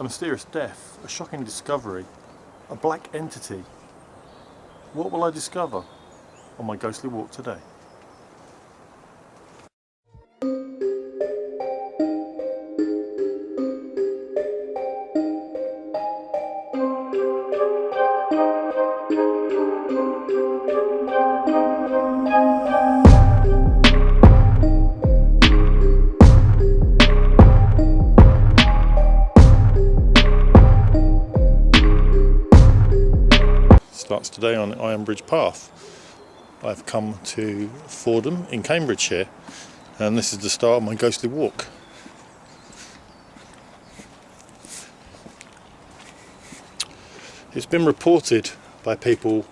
A mysterious death, a shocking discovery, a black entity. What will I discover on my ghostly walk today? Starts today on Iron Bridge Path. I've come to Fordham in Cambridgeshire, and this is the start of my ghostly walk. It's been reported by people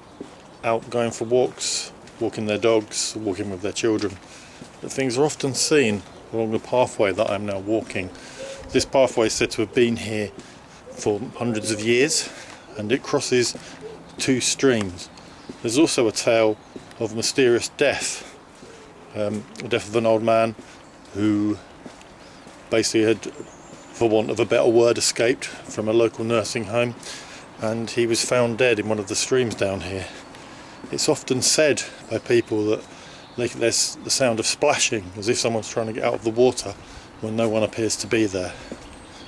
out going for walks, walking their dogs, walking with their children, that things are often seen along the pathway that I'm now walking. This pathway is said to have been here for hundreds of years, and it crosses two streams. There's also a tale of mysterious death, the death of an old man who basically had, for want of a better word, escaped from a local nursing home, and he was found dead in one of the streams down here. It's often said by people that there's the sound of splashing, as if someone's trying to get out of the water when no one appears to be there.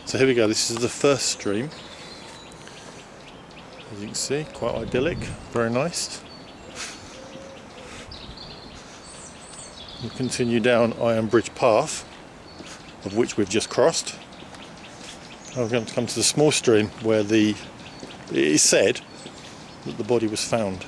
So here we go, this is the first stream. As you can see, quite idyllic, very nice. We'll continue down Iron Bridge Path, of which we've just crossed. I'm going to come to the small stream where it is said that the body was found.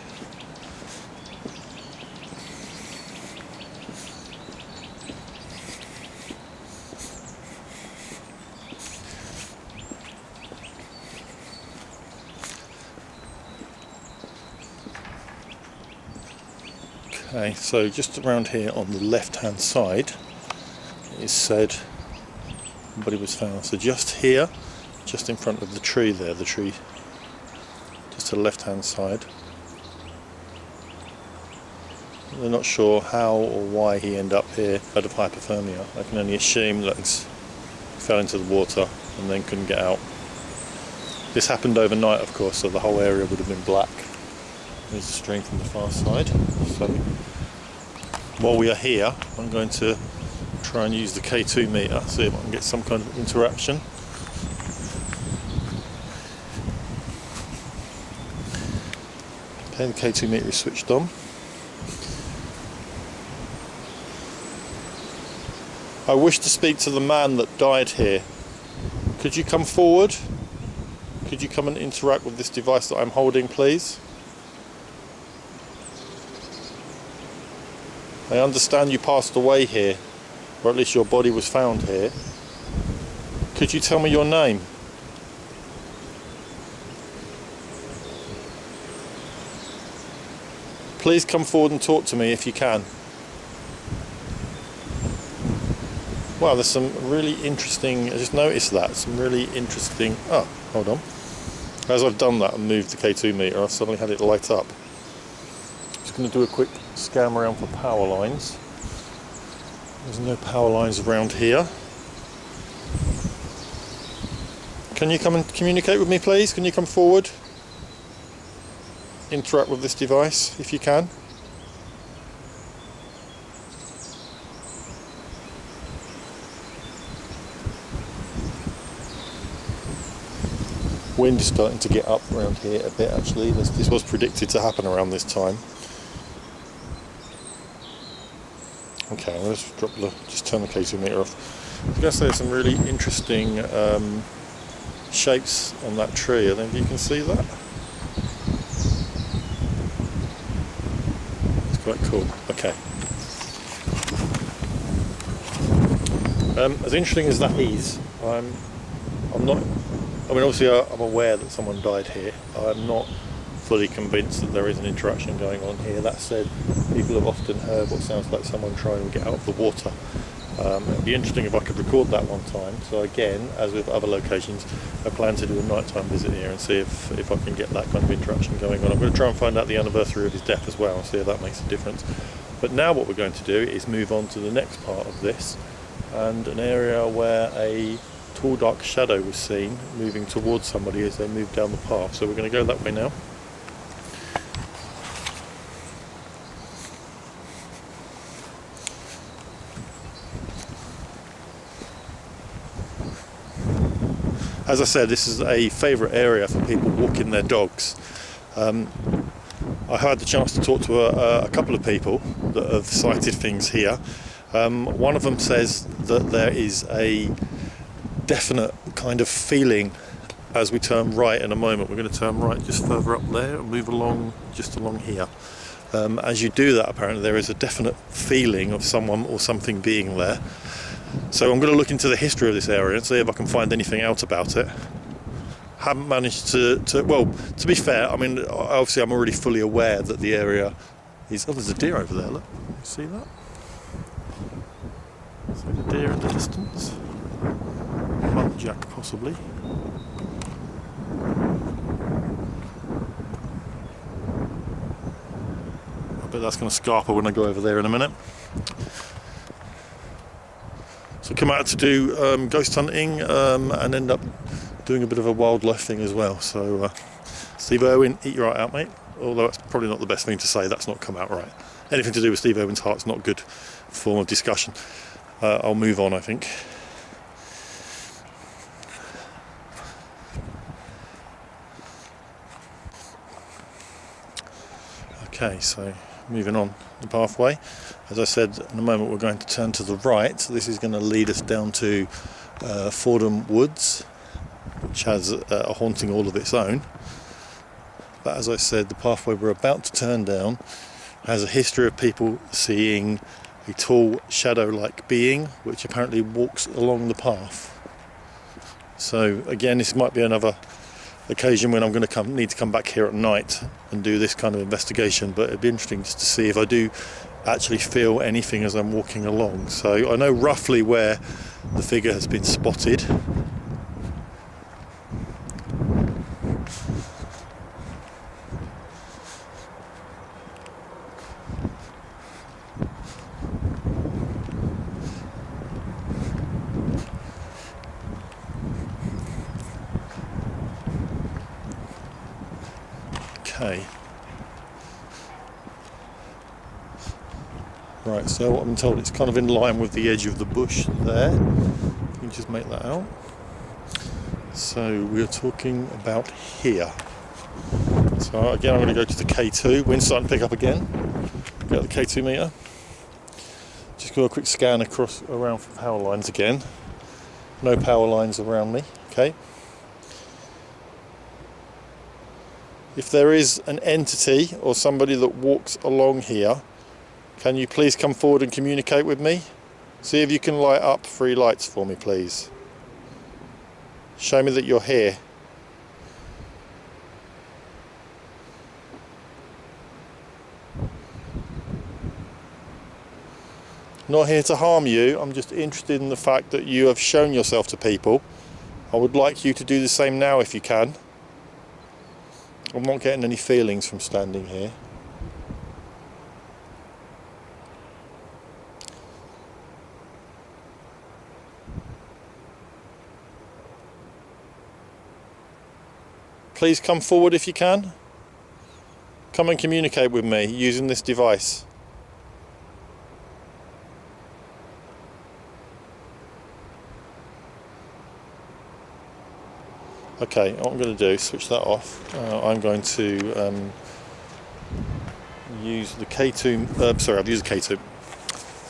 Okay, so just around here on the left hand side it is said the body was found. So just here, just in front of the tree there, the tree just to the left hand side. They're not sure how or why he ended up here out of hypothermia. I can only assume that he fell into the water and then couldn't get out. This happened overnight, of course, so the whole area would have been black. There's the stream from the far side. So while we are here, I'm going to try and use the K2 meter, see if I can get some kind of interaction. Okay, the K2 meter is switched on. I wish to speak to the man that died here. Could you come forward? Could you come and interact with this device that I'm holding, please? I understand you passed away here, or at least your body was found here. Could you tell me your name? Please come forward and talk to me if you can. Wow, there's some really interesting, I just noticed that, some really interesting, oh, hold on. As I've done that and moved the K2 meter, I've suddenly had it light up. Just going to do a quick scan around for power lines. There's no power lines around here. Can you come and communicate with me, please? Can you come forward? Interact with this device if you can. Wind is starting to get up around here a bit actually. This was predicted to happen around this time. Okay, I'm going to just turn the K2 meter off. I was going to say there's some really interesting shapes on that tree. I think you can see that. It's quite cool. Okay. As interesting as that is, I'm not. I mean, obviously, I'm aware that someone died here. I'm not fully convinced that there is an interaction going on here. That said, people have often heard what sounds like someone trying to get out of the water. It'd be interesting if I could record that one time. So again, as with other locations, I plan to do a nighttime visit here and see if I can get that kind of interaction going on. I'm going to try and find out the anniversary of his death as well and see if that makes a difference. But now what we're going to do is move on to the next part of this, and an area where a tall dark shadow was seen moving towards somebody as they moved down the path. So we're going to go that way now. As I said, this is a favourite area for people walking their dogs. I had the chance to talk to a couple of people that have sighted things here. One of them says that there is a definite kind of feeling as we turn right in a moment. We're going to turn right just further up there and move along just along here. As you do that, apparently there is a definite feeling of someone or something being there. So I'm going to look into the history of this area and see if I can find anything out about it. Haven't managed to well, to be fair, I mean, obviously I'm already fully aware that the area is... Oh, there's a deer over there, look. You see that? See the deer in the distance? Muntjac, possibly. I bet that's going to scarper when I go over there in a minute. So come out to do ghost hunting and end up doing a bit of a wildlife thing as well. So Steve Irwin, eat your heart out, mate. Although that's probably not the best thing to say, that's not come out right. Anything to do with Steve Irwin's heart's not a good form of discussion. I'll move on, I think. Okay, so moving on the pathway. As I said, in a moment we're going to turn to the right. This is going to lead us down to Fordham Woods, which has a haunting all of its own. But as I said, the pathway we're about to turn down has a history of people seeing a tall shadow-like being which apparently walks along the path. So again, this might be another occasion when I'm going to need to come back here at night and do this kind of investigation, but it'd be interesting just to see if I do actually feel anything as I'm walking along. So I know roughly where the figure has been spotted. Okay. Right, so what I'm told, it's kind of in line with the edge of the bush there. You can just make that out. So we're talking about here. So again, I'm going to go to the K2. Wind's starting to pick up again. Go to the K2 meter. Just do a quick scan around for power lines again. No power lines around me. Okay. If there is an entity or somebody that walks along here, can you please come forward and communicate with me? See if you can light up 3 lights for me, please. Show me that you're here. Not here to harm you, I'm just interested in the fact that you have shown yourself to people. I would like you to do the same now if you can. I'm not getting any feelings from standing here. Please come forward if you can. Come and communicate with me using this device. Okay, what I'm going to do is switch that off. I'm going to use the K2, sorry, I've used the K2.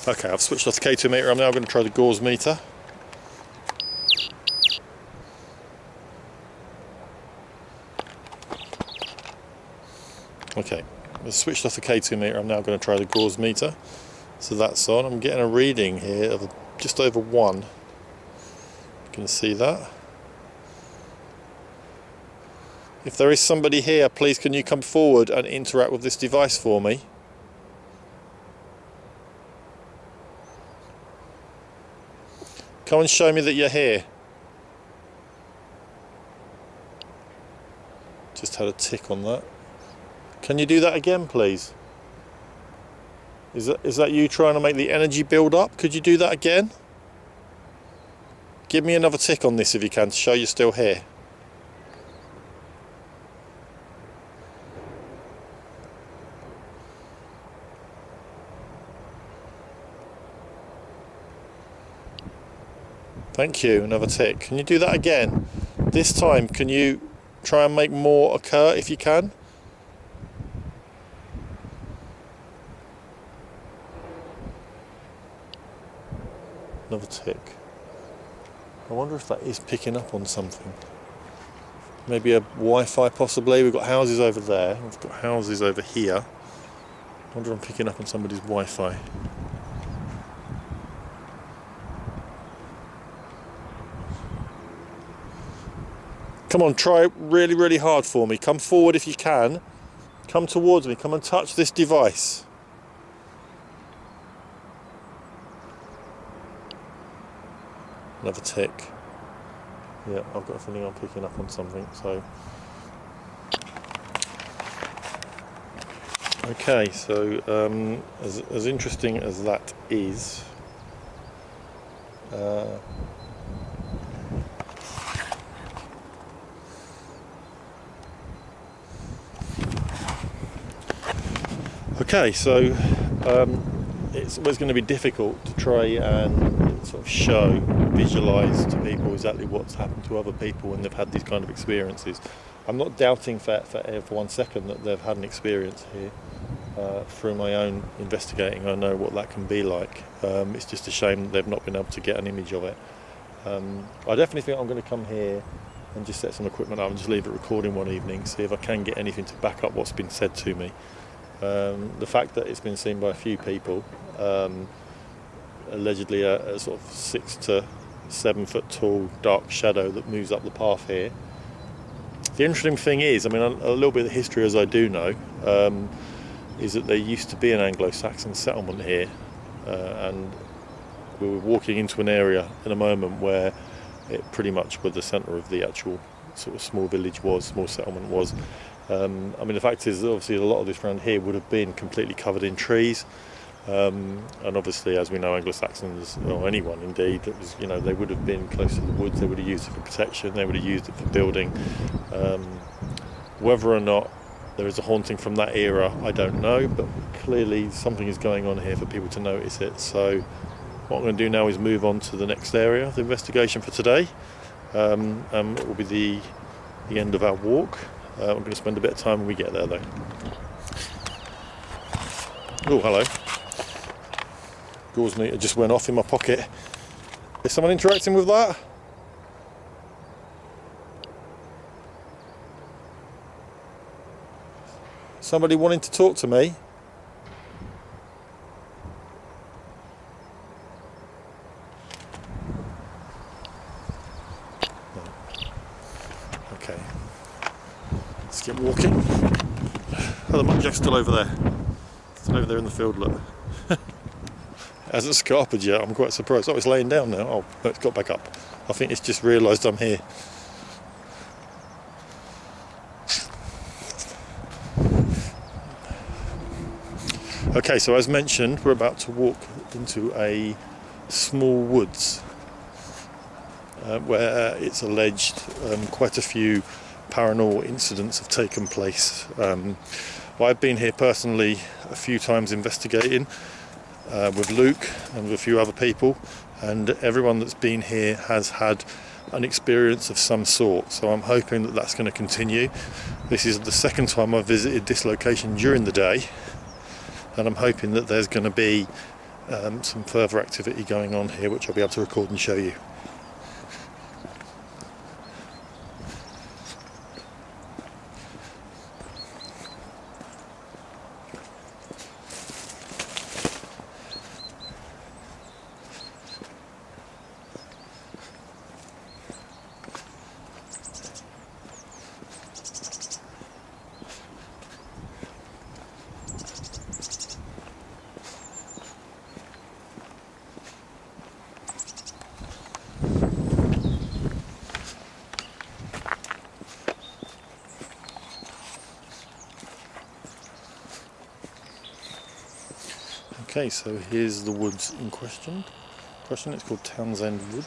Okay, I've switched off the K2 meter. I'm now going to try the gauze meter. Okay, I've switched off the K2 meter. I'm now going to try the gauze meter. So that's on. I'm getting a reading here of just over 1. You can see that. If there is somebody here, please can you come forward and interact with this device for me? Come and show me that you're here. Just had a tick on that. Can you do that again, please? Is that you trying to make the energy build up? Could you do that again? Give me another tick on this if you can to show you're still here. Thank you, another tick. Can you do that again? This time, can you try and make more occur if you can? Another tick. I wonder if that is picking up on something. Maybe a Wi-Fi possibly. We've got houses over there. We've got houses over here. I wonder if I'm picking up on somebody's Wi-Fi. Come on, try really, really hard for me. Come forward if you can. Come towards me. Come and touch this device. Another tick. Yeah, I've got a feeling I'm picking up on something, so. Okay, so as interesting as that is, okay, so it's always going to be difficult to try and sort of show, visualise to people exactly what's happened to other people when they've had these kind of experiences. I'm not doubting for 1 second that they've had an experience here. Through my own investigating, I know what that can be like. It's just a shame that they've not been able to get an image of it. I definitely think I'm going to come here and just set some equipment up and just leave it recording one evening, see if I can get anything to back up what's been said to me. The fact that it's been seen by a few people, allegedly a sort of 6 to 7 foot tall dark shadow that moves up the path here. The interesting thing is, I mean, a little bit of history as I do know, is that there used to be an Anglo-Saxon settlement here, and we were walking into an area in a moment where it pretty much where the centre of the actual sort of small village was, small settlement was. I mean, the fact is that obviously a lot of this around here would have been completely covered in trees, and obviously, as we know, Anglo-Saxons, or anyone indeed, it was, you know, they would have been close to the woods. They would have used it for protection. They would have used it for building. Whether or not there is a haunting from that era, I don't know, but clearly something is going on here for people to notice it. So what I'm going to do now is move on to the next area of the investigation for today. It will be the end of our walk. I'm going to spend a bit of time when we get there, though. Oh, hello. Gauze meter just went off in my pocket. Is someone interacting with that? Somebody wanting to talk to me? No. Okay. Let's get walking. Oh, the muntjack's still over there. Still over there in the field, look. It hasn't scarpered yet, I'm quite surprised. Oh, it's laying down now. Oh, no, it's got back up. I think it's just realised I'm here. Okay, so as mentioned, we're about to walk into a small woods where it's alleged quite a few paranormal incidents have taken place. I've been here personally a few times investigating with Luke and with a few other people, and everyone that's been here has had an experience of some sort, so I'm hoping that that's going to continue. This is the second time I've visited this location during the day, and I'm hoping that there's going to be some further activity going on here which I'll be able to record and show you. Okay, so here's the woods in question. It's called Townsend Wood.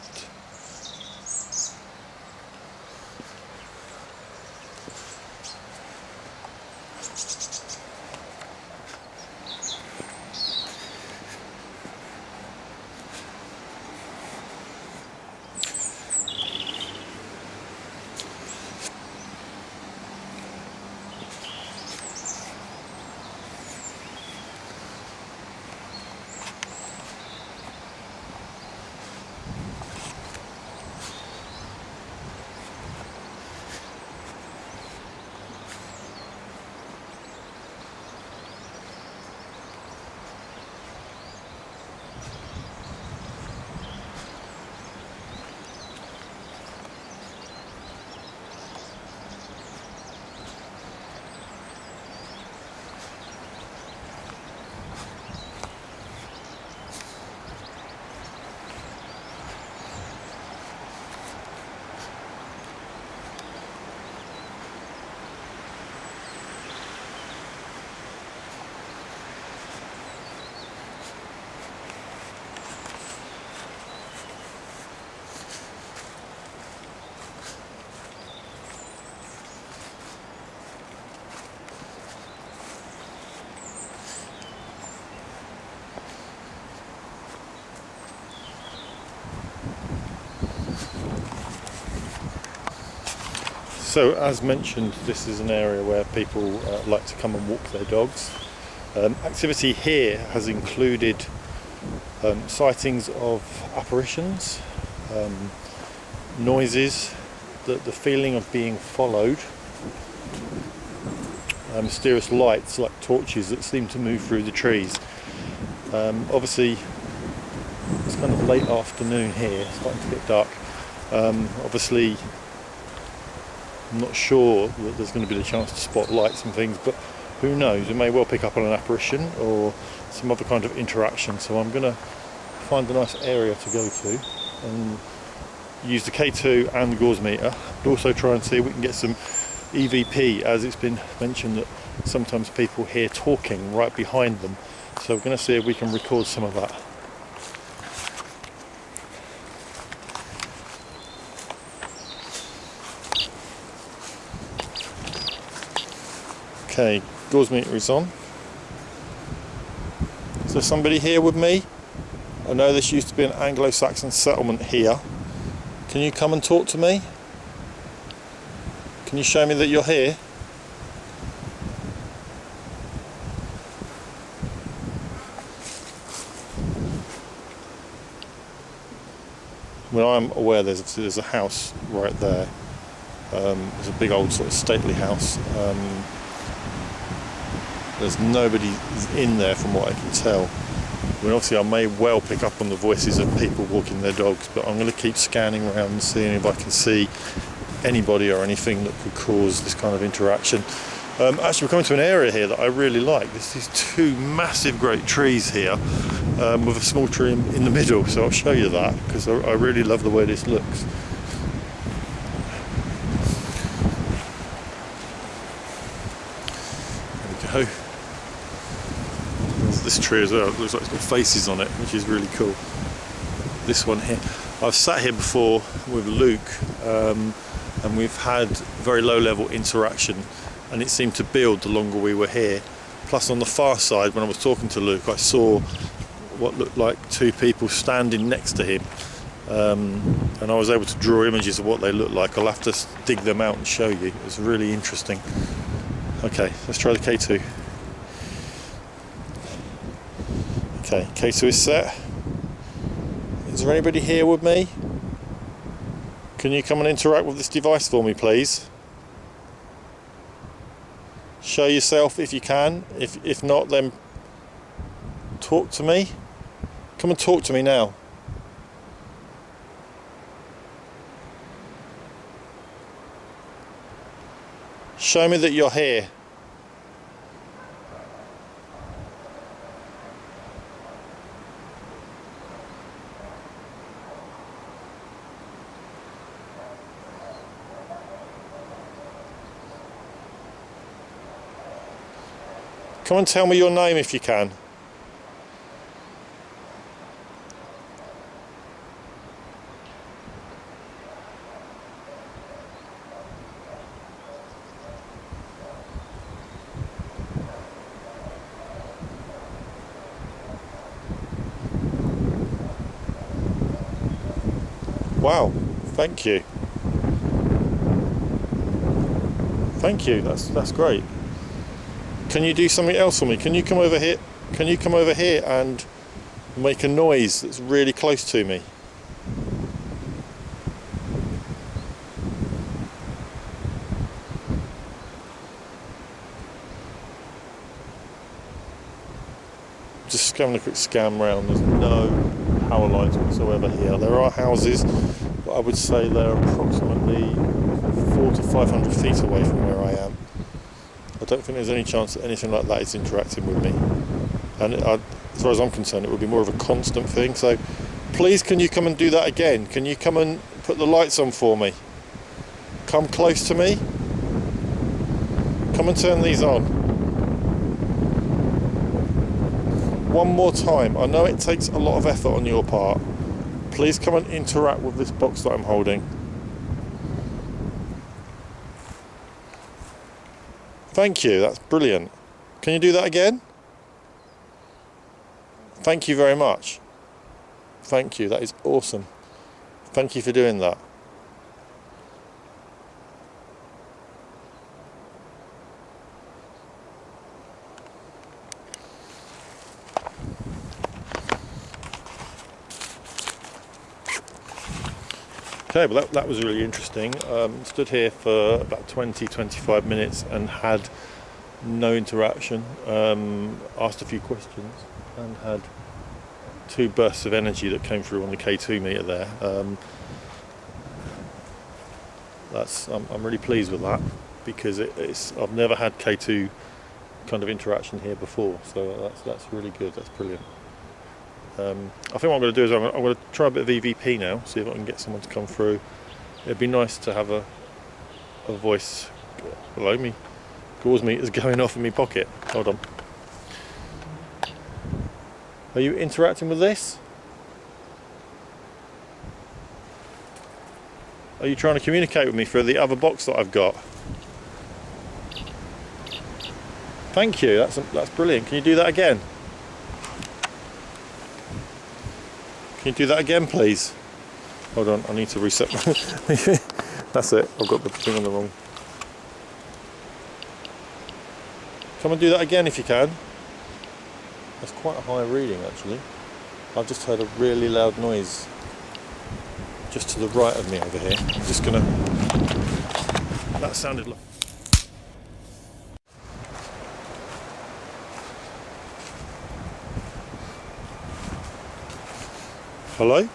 So as mentioned, this is an area where people like to come and walk their dogs. Activity here has included sightings of apparitions, noises, the feeling of being followed, mysterious lights like torches that seem to move through the trees. Obviously it's kind of late afternoon here, it's starting to get dark. Obviously I'm not sure that there's going to be the chance to spot lights and things, but who knows, we may well pick up on an apparition or some other kind of interaction. So I'm going to find a nice area to go to and use the K2 and the gauze meter, but also try and see if we can get some EVP, as it's been mentioned that sometimes people hear talking right behind them. So we're going to see if we can record some of that. Okay, gauze meter is on. Is there somebody here with me? I know this used to be an Anglo-Saxon settlement here. Can you come and talk to me? Can you show me that you're here? Well, I'm aware there's a house right there. There's a big old sort of stately house. There's nobody in there from what I can tell. I mean, obviously I may well pick up on the voices of people walking their dogs, but I'm going to keep scanning around and seeing if I can see anybody or anything that could cause this kind of interaction. Actually, we're coming to an area here that I really like. There's these two massive great trees here with a small tree in the middle, so I'll show you that because I really love the way this looks. There we go. There's this tree as well. It looks like it's got faces on it, which is really cool. This one here. I've sat here before with Luke and we've had very low level interaction, and it seemed to build the longer we were here. Plus on the far side, when I was talking to Luke, I saw what looked like two people standing next to him, and I was able to draw images of what they looked like. I'll have to dig them out and show you. It was really interesting. Okay, let's try the K2. Okay, K2 is set. Is there anybody here with me? Can you come and interact with this device for me, please? Show yourself if you can. If not, then talk to me. Come and talk to me now. Show me that you're here. Come and tell me your name if you can. Wow, thank you. Thank you, that's great. Can you do something else for me? Can you come over here? Can you come over here and make a noise that's really close to me? Just having a quick scan round. There's no power lines whatsoever here. There are houses, but I would say they're approximately 400 to 500 feet away from where I am. I don't think there's any chance that anything like that is interacting with me. And as far as I'm concerned, it would be more of a constant thing. So please, can you come and do that again? Can you come and put the lights on for me? Come close to me. Come and turn these on. One more time. I know it takes a lot of effort on your part. Please come and interact with this box that I'm holding. Thank you, that's brilliant. Can you do that again? Thank you very much. Thank you, that is awesome. Thank you for doing that. Okay, well that was really interesting. Stood here for about 20-25 minutes and had no interaction. Asked a few questions and had 2 bursts of energy that came through on the K2 meter there. I'm really pleased with that, because I've never had K2 kind of interaction here before, so that's really good. That's brilliant. I think what I'm going to do is I'm going to try a bit of EVP now, see if I can get someone to come through. It'd be nice to have a voice below me. Gauze meter's going off in my pocket. Hold on. Are you interacting with this? Are you trying to communicate with me through the other box that I've got? Thank you, that's brilliant. Can you do that again? Can you do that again, please? Hold on, I need to reset my... That's it, I've got the thing on the wrong. Come and do that again if you can. That's quite a high reading, actually. I've just heard a really loud noise just to the right of me over here. I'm just gonna... That sounded like... Hello?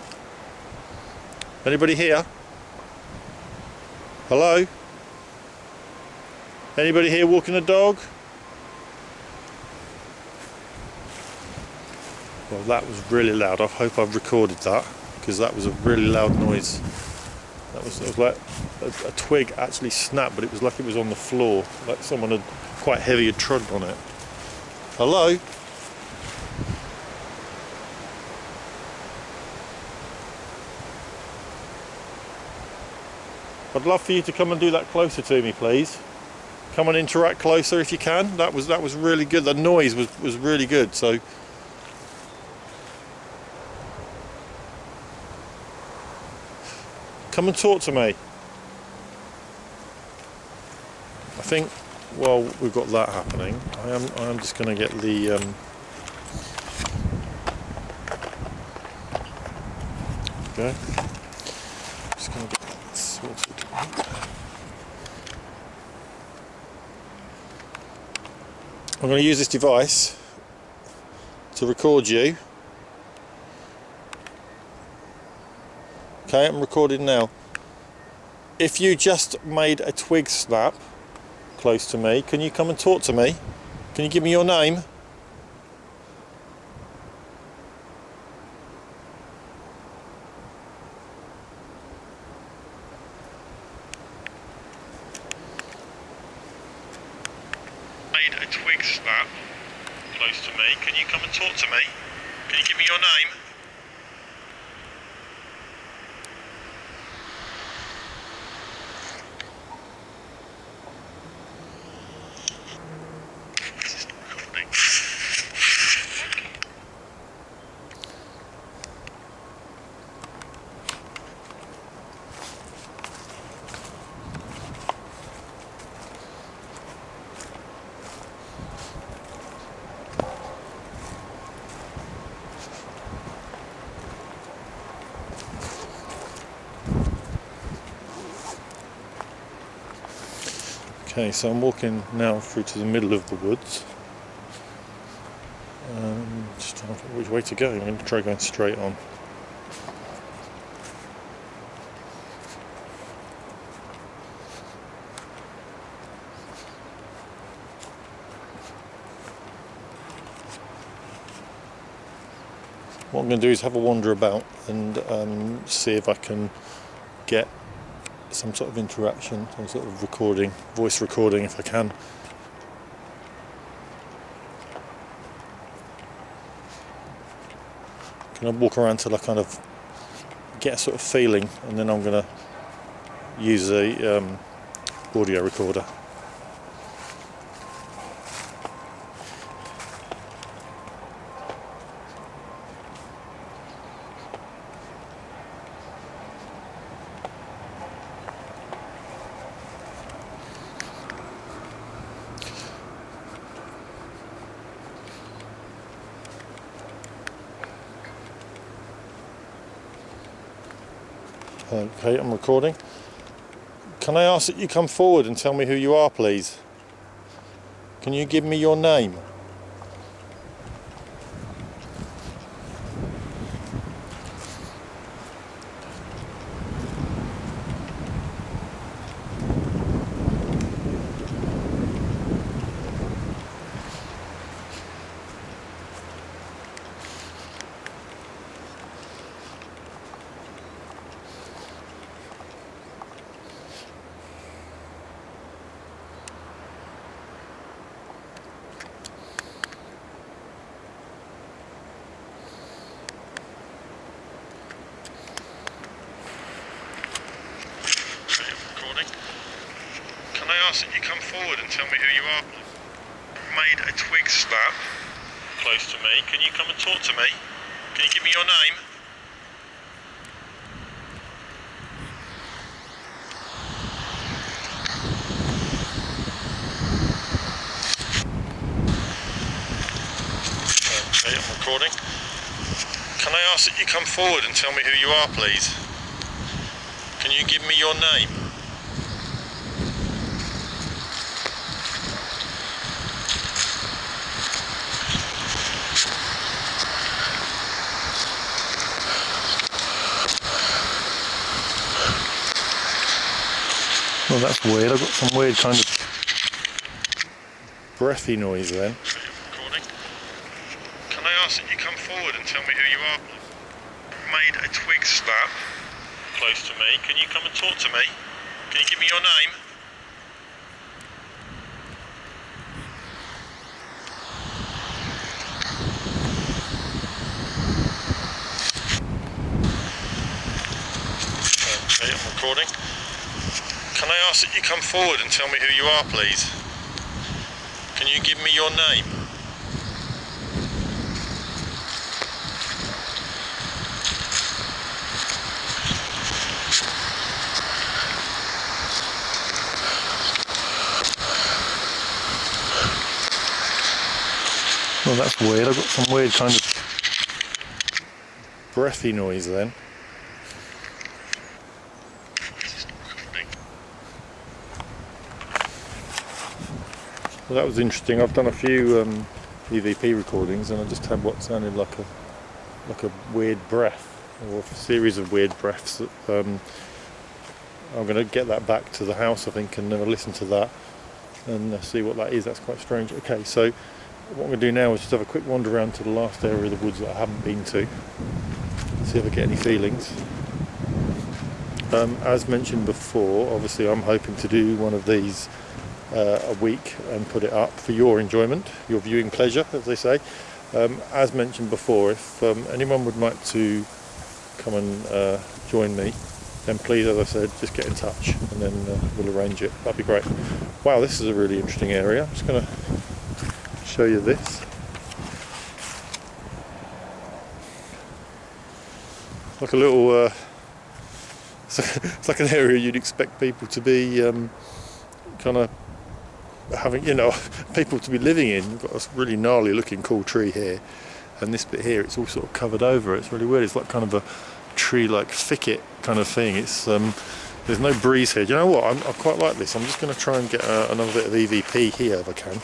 Anybody here? Hello? Anybody here walking a dog? Well, that was really loud. I hope I've recorded that, because that was a really loud noise. It was like a twig actually snapped, but it was like it was on the floor, like someone had quite heavy had trodden on it. Hello? I'd love for you to come and do that closer to me, please. Come and interact closer if you can. That was really good. The noise was really good. So come and talk to me. I think while we've got that happening, I am just going to get the okay. Just going to get that sorted. I'm going to use this device to record you. Okay, I'm recording now. If you just made a twig snap close to me, can you come and talk to me? Can you give me your name? Made a twig snap close to me. Can you come and talk to me? Can you give me your name? Okay, so I'm walking now through to the middle of the woods. Just trying to think which way to go. I'm going to try going straight on. What I'm going to do is have a wander about and see if I can get some sort of interaction, some sort of recording, voice recording if I can. Can I walk around till I kind of get a sort of feeling, and then I'm going to use a audio recorder. Okay, I'm recording. Can I ask that you come forward and tell me who you are, please? Can you give me your name? Can I ask that you come forward and tell me who you are? Made a twig snap close to me. Can you come and talk to me? Can you give me your name? Okay, I'm recording. Can I ask that you come forward and tell me who you are, please? Can you give me your name? Well, that's weird. I've got some weird kind of breathy noise then. Recording. Can I ask that you come forward and tell me who you are? Made a twig snap close to me. Can you come and talk to me? Can you give me your name? Okay, I'm recording. Can I ask that you come forward and tell me who you are, please? Can you give me your name? Well, that's weird. I've got some weird kind of breathy noise then. Well, that was interesting. I've done a few EVP recordings, and I just had what sounded like a weird breath, or a series of weird breaths. I'm going to get that back to the house, I think, and listen to that and see what that is. That's quite strange. Okay, so what I'm going to do now is just have a quick wander around to the last area of the woods that I haven't been to, see if I get any feelings. As mentioned before, obviously I'm hoping to do one of these a week and put it up for your enjoyment, your viewing pleasure, as they say. As mentioned before, if anyone would like to come and join me, then please, as I said, just get in touch and then we'll arrange it. That'd be great. Wow, this is a really interesting area. I'm just going to show you this. Like a little it's like an area you'd expect people to be kind of having, people to be living in. We've got this really gnarly looking cool tree here, and this bit here, it's all sort of covered over. It's really weird. It's like kind of a tree like thicket kind of thing. It's there's no breeze here. Do you know what? I quite like this. I'm just going to try and get another bit of EVP here if I can.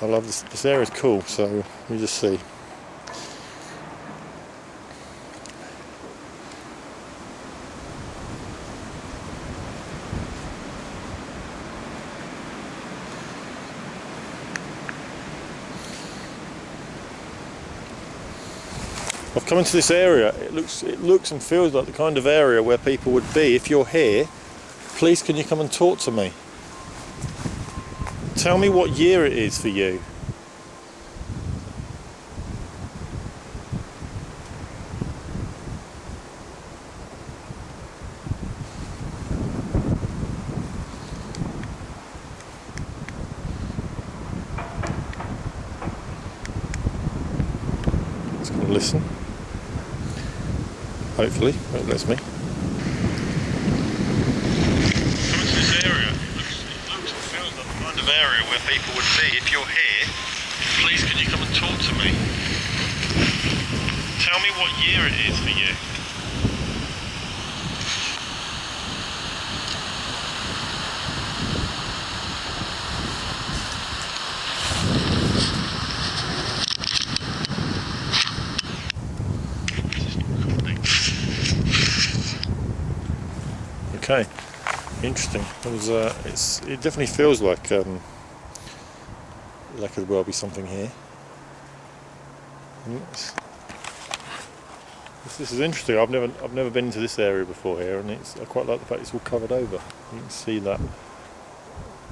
I love this. This area is cool, so let me just see. I've come into this area. It looks and feels like the kind of area where people would be. If you're here, please can you come and talk to me? Tell me what year it is for you. Just going to listen. Hopefully, it lets me. Come into this area. It looks and feels like the kind of area where people would be. If you're here, please can you come and talk to me? Tell me what year it is for you. Okay, interesting. It definitely feels like there could well be something here. This is interesting. I've never been into this area before here, and I quite like the fact it's all covered over. You can see that.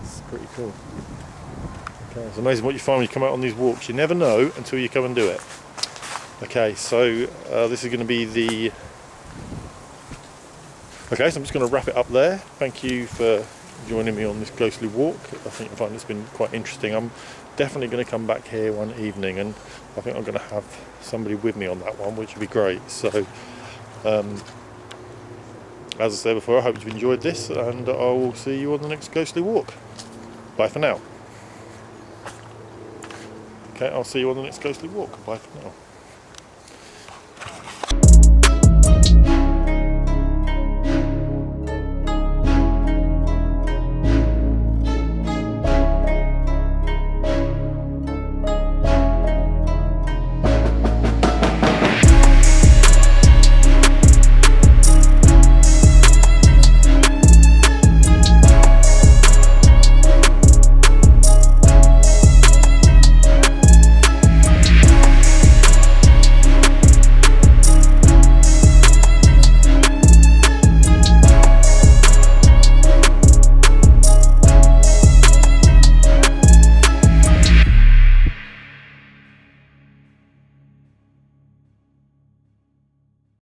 It's pretty cool. Okay, it's amazing what you find when you come out on these walks. You never know until you come and do it. Okay, so this is going to be the... Okay, so I'm just going to wrap it up there. Thank you for joining me on this ghostly walk. I think I find it's been quite interesting. I'm definitely going to come back here one evening, and I think I'm going to have somebody with me on that one, which would be great. So, as I said before, I hope you've enjoyed this, and I will see you on the next ghostly walk. Bye for now. Okay, I'll see you on the next ghostly walk. Bye for now.